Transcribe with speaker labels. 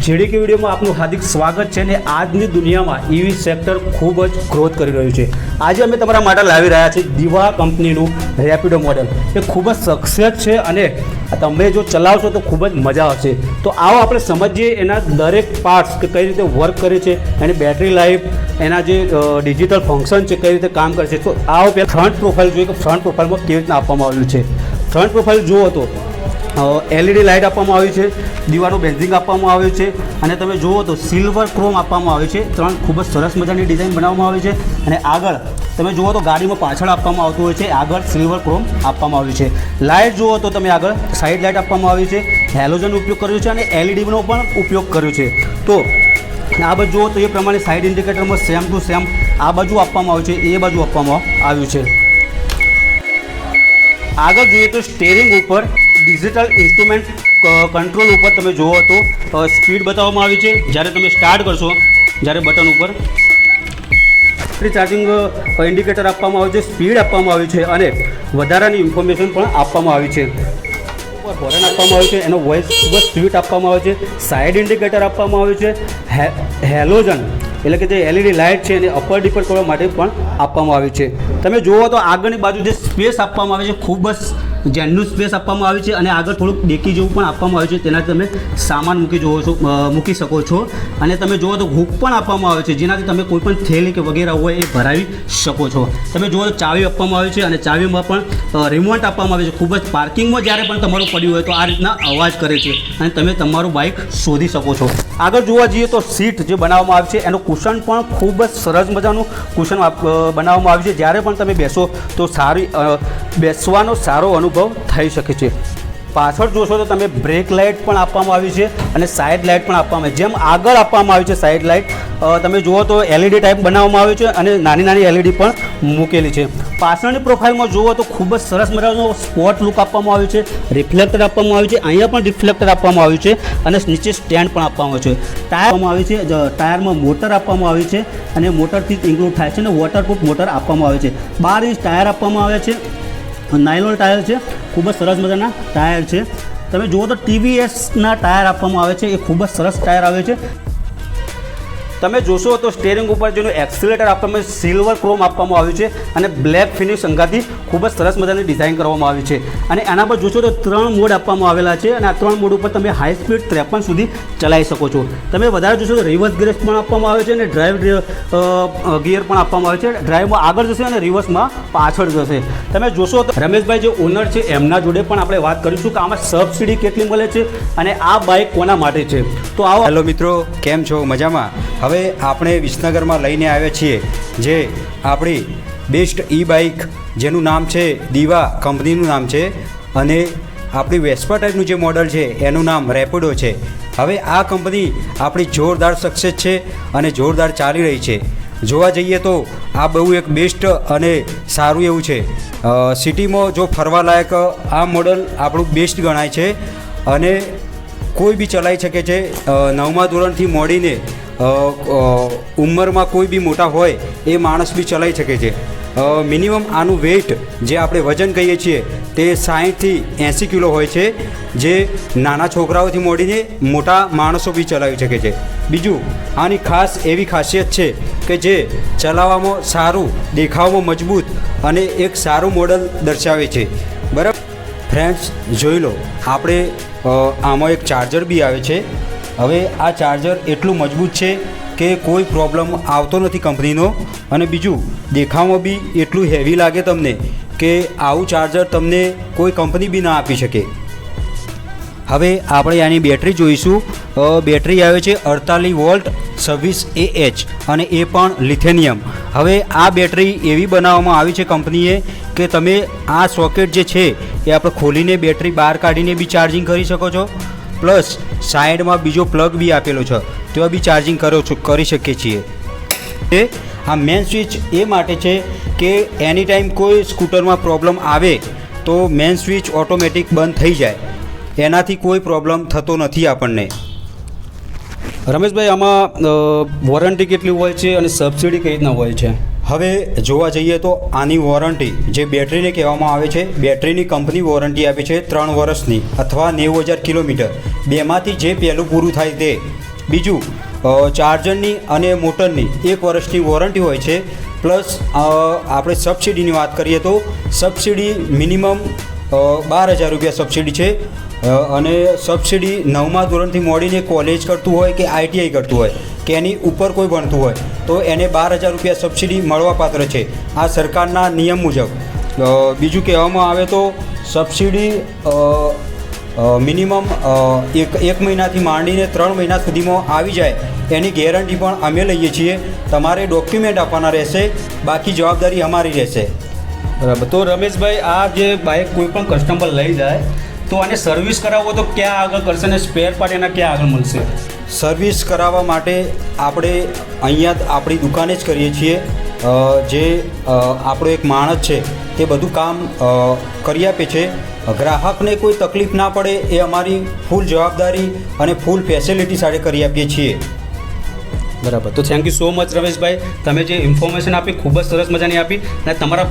Speaker 1: JDK વિડીયોમાં આપનું હાર્દિક સ્વાગત છે અને આજની દુનિયામાં ઈવી સેક્ટર ખૂબ જ ગ્રોથ કરી રહ્યું છે। આજે અમે તમારા માટે લાવી રહ્યા છીએ દીવા કંપનીનું રેપિડો મોડેલ। એ ખૂબ જ સક્સેસ છે અને તમે જો ચલાવશો તો ખૂબ જ મજા આવશે। તો આવો આપણે સમજીએ એના દરેક પાર્ટ્સ કે કઈ રીતે વર્ક કરે છે, એની બેટરી લાઈફ, એના જે ડિજિટલ ફંક્શન છે કઈ રીતે કામ કરે છે। તો આવો પહેલાં ફ્રન્ટ પ્રોફાઇલ જોઈએ કે ફ્રન્ટ પ્રોફાઇલમાં કેવી રીતના આપવામાં આવ્યું છે। ફ્રન્ટ પ્રોફાઇલ જુઓ તો એલઈડી લાઇટ આપવામાં આવી છે, દીવાનું બેન્ઝિંગ આપવામાં આવ્યું છે અને તમે જુઓ તો સિલ્વર ક્રોમ આપવામાં આવ્યું છે। ત્રણ ખૂબ જ સરસ મજાની ડિઝાઇન બનાવવામાં આવી છે અને આગળ તમે જુઓ તો ગાડીમાં પાછળ આપવામાં આવતું હોય છે, આગળ સિલ્વર ક્રોમ આપવામાં આવ્યું છે। લાઇટ જુઓ તો તમે આગળ સાઇડ લાઇટ આપવામાં આવી છે, હેલોજન ઉપયોગ કર્યો છે અને એલઈડીનો પણ ઉપયોગ કર્યો છે। તો આ બાજુ જુઓ તો એ પ્રમાણે સાઇડ ઇન્ડિકેટરમાં સેમ ટુ સેમ આ બાજુ આપવામાં આવ્યું છે, એ બાજુ આપવામાં આવ્યું છે। આગળ જોઈએ તો સ્ટેરિંગ ઉપર ડિજિટલ ઇન્સ્ટ્રુમેન્ટ કંટ્રોલ ઉપર તમે જુઓ તો સ્પીડ બતાવવામાં આવી છે। જ્યારે તમે સ્ટાર્ટ કરશો, જ્યારે બટન ઉપર ચાર્જિંગ ઇન્ડિકેટર આપવામાં આવ્યું છે, સ્પીડ આપવામાં આવી છે અને વધારાની ઇન્ફોર્મેશન પણ આપવામાં આવી છે। હોર્ન આપવામાં આવ્યું છે, એનો વોઇસ ખૂબ જ સ્વીટ આપવામાં આવે છે, સાઇડ ઇન્ડિકેટર આપવામાં આવ્યું છે, હેલોજન એટલે કે જે એલઈડી લાઇટ છે એને અપર ડીપર કરવા માટે પણ આપવામાં આવી છે। તમે જુઓ તો આગળની બાજુ જે સ્પેસ આપવામાં આવે છે ખૂબ જ જેન્યુન સ્પેસ આપવામાં આવી છે અને આગળ થોડુંક ડેકી જેવું પણ આપવામાં આવ્યું છે, તેનાથી તમે સામાન મૂકી શકો છો અને તમે જુઓ તો હૂક પણ આપવામાં આવે છે, જેનાથી તમે કોઈ પણ થેલી કે વગેરે હોય એ ભરાવી શકો છો। તમે જુઓ તો ચાવી આપવામાં આવી છે અને ચાવીમાં પણ રિમોટ આપવામાં આવે છે। ખૂબ જ પાર્કિંગમાં જ્યારે પણ તમારું પડ્યું હોય તો આ રીતના અવાજ કરે છે અને તમે તમારું બાઇક શોધી શકો છો। આગળ જોવા જઈએ તો સીટ જે બનાવવામાં આવી છે એનું કુશન પણ ખૂબ જ સરસ મજાનું કુશન બનાવવામાં આવ્યું છે। જ્યારે પણ તમે બેસો તો બેસવાનો સારો અનુભવ થઈ શકે છે। પાછળ જોશો તો તમે બ્રેક લાઇટ પણ આપવામાં આવી છે અને સાઇડ લાઇટ પણ આપવામાં આવી છે। જેમ આગળ આપવામાં આવી છે સાઇડ લાઇટ, તમે જુઓ તો એલઈડી ટાઈપ બનાવવામાં આવ્યું છે અને નાની નાની એલઈડી પણ મૂકેલી છે। પાછળની પ્રોફાઇલમાં જુઓ તો ખૂબ જ સરસ મજાનો સ્પોટ લુક આપવામાં આવ્યું છે, રિફ્લેક્ટર આપવામાં આવ્યું છે, અહીંયા પણ રિફ્લેક્ટર આપવામાં આવ્યું છે અને નીચે સ્ટેન્ડ પણ આપવામાં આવ્યું છે। ટાયર આપવામાં આવી છે, ટાયરમાં મોટર આપવામાં આવી છે અને મોટરથી ઇન્ક્લુડ થાય છે અને વોટરપ્રૂફ મોટર આપવામાં આવે છે। 12 ઇંચ ટાયર આપવામાં આવે છે, નાયલોન ટાયર છે, ખૂબ જ સરસ મજાના ટાયર છે। તમે જુઓ તો ટીવીએસના ટાયર આપવામાં આવે છે, એ ખૂબ જ સરસ ટાયર આવે છે। તમે જોશો તો સ્ટેરિંગ ઉપર જેનું એક્સિલેટર આપવામાં સિલ્વર ક્રોમ આપવામાં આવ્યું છે અને બ્લેક ફિનિશ અંગાથી ખૂબ જ સરસ મજાની ડિઝાઇન કરવામાં આવી છે અને એના પર જોશો તો 3 મોડ આપવામાં આવેલા છે અને આ 3 મોડ ઉપર તમે હાઈ સ્પીડ 53 સુધી ચલાવી શકો છો। તમે વધારે જોશો તો રિવર્સ ગિયર પણ આપવામાં આવે છે અને ડ્રાઈવ ગિયર પણ આપવામાં આવે છે। ડ્રાઈવમાં આગળ જશે અને રિવર્સમાં પાછળ જશે। તમે જોશો તો રમેશભાઈ જે ઓનર છે એમના જોડે પણ આપણે વાત કરીશું કે આમાં સબસિડી કેટલી મળે છે અને આ બાઇક કોના માટે છે। તો આવો।
Speaker 2: હેલો મિત્રો, કેમ છો? મજામાં? હવે આપણે વિસનગરમાં લઈને આવ્યા છીએ જે આપણી બેસ્ટ ઈ બાઇક, જેનું નામ છે દીવા કંપનીનું નામ છે અને આપણી વેસ્પા ટાઈપનું જે મોડલ છે એનું નામ રેપિડો છે। હવે આ કંપની આપણી જોરદાર સક્સેસ છે અને જોરદાર ચાલી રહી છે। જોવા જઈએ તો આ બહુ એક બેસ્ટ અને સારું એવું છે। સિટીમાં જો ફરવાલાયક આ મોડલ આપણું બેસ્ટ ગણાય છે અને કોઈ બી ચલાવી શકે છે। 9મા ધોરણથી મોડીને ઉંમરમાં કોઈ બી મોટા હોય એ માણસ બી ચલાવી શકે છે। મિનિમમ આનું વેઇટ જે આપણે વજન કહીએ છીએ તે 60થી 80 કિલો હોય છે, જે નાના છોકરાઓથી મોડીને મોટા માણસો બી ચલાવી શકે છે। બીજું આની ખાસ એવી ખાસિયત છે કે જે ચલાવવામાં સારું, દેખાવમાં મજબૂત અને એક સારું મોડલ દર્શાવે છે। બરાબર ફ્રેન્ડ્સ, જોઈ લો આપણે આમાં એક ચાર્જર બી આવે છે। હવે આ ચાર્જર એટલું મજબૂત છે કે કોઈ પ્રોબ્લેમ આવતો નથી કંપનીનો અને બીજું દેખાવમાં બી એટલું હેવી લાગે તમને કે આવું ચાર્જર તમને કોઈ કંપની બી ના આપી શકે। હવે આપણે આની બેટરી જોઈશું। બેટરી આવે છે 48 વોલ્ટ 26 Ah અને એ પણ લિથેનિયમ। હવે આ બેટરી એવી બનાવવામાં આવી છે કંપનીએ કે તમે આ સોકેટ જે છે એ આપણે ખોલીને બેટરી બહાર કાઢીને બી ચાર્જિંગ કરી શકો છો, પ્લસ સાઈડમાં બીજો પ્લગ બી આપેલો છે, તેવા બી ચાર્જિંગ કરી શકીએ છીએ। આ મેન સ્વિચ એ માટે છે કે એની ટાઈમ કોઈ સ્કૂટરમાં પ્રોબ્લેમ આવે તો મેન સ્વિચ ઓટોમેટિક બંધ થઈ જાય, એનાથી કોઈ પ્રોબ્લેમ થતો નથી આપણને।
Speaker 1: રમેશભાઈ આમાં વોરંટી કેટલી હોય છે અને સબસિડી કઈ રીતના હોય છે?
Speaker 2: હવે જોવા જઈએ તો આની વોરંટી જે બેટરીને કહેવામાં આવે છે, બેટરીની કંપની વોરંટી આપે છે 3 વર્ષની અથવા 90,000 કિલોમીટર, બેમાંથી જે પહેલું પૂરું થાય તે. બીજું ચાર્જરની અને મોટરની 1 વર્ષની વોરંટી હોય છે. પ્લસ આપણે સબસિડીની વાત કરીએ તો સબસિડી મિનિમમ 12,000 રૂપિયા સબસિડી છે. અને સબસિડી 9મા ધોરણથી મોડીને કોલેજ કરતું હોય કે ITI કરતું હોય કે એની ઉપર કોઈ ભણતું હોય તો એને 12,000 રૂપિયા સબસિડી મળવાપાત્ર છે આ સરકારના નિયમ મુજબ. બીજું કહેવામાં આવે તો સબસિડી મિનિમમ એક મહિનાથી માંડીને 3 મહિના સુધીમાં આવી જાય એની ગેરંટી પણ અમે લઈએ છીએ. તમારે ડોક્યુમેન્ટ આપવાના રહેશે, બાકી જવાબદારી અમારી રહેશે.
Speaker 1: બરાબર. તો રમેશભાઈ, આ જે બાઇક કોઈ પણ કસ્ટમર લઈ જાય તો આને સર્વિસ કરાવો તો ક્યાં આગળ કરશે અને સ્પેર પાર્ટ એના ક્યાં આગળ મળશે?
Speaker 2: સર્વિસ કરાવવા માટે આપણે અહીંયા આપણી દુકાને જ કરીએ છીએ. જે આપણો એક માણસ છે તે બધું કામ કરી આપે છે. ગ્રાહકને કોઈ તકલીફ ના પડે એ અમારી ફૂલ જવાબદારી અને ફૂલ ફેસિલિટી સાથે કરી આપીએ છીએ.
Speaker 1: બરાબર. તો thank you so much Rameshbhai, તમે જે ઇન્ફોર્મેશન આપી ખૂબ જ સરસ મજાની આપી અને તમારા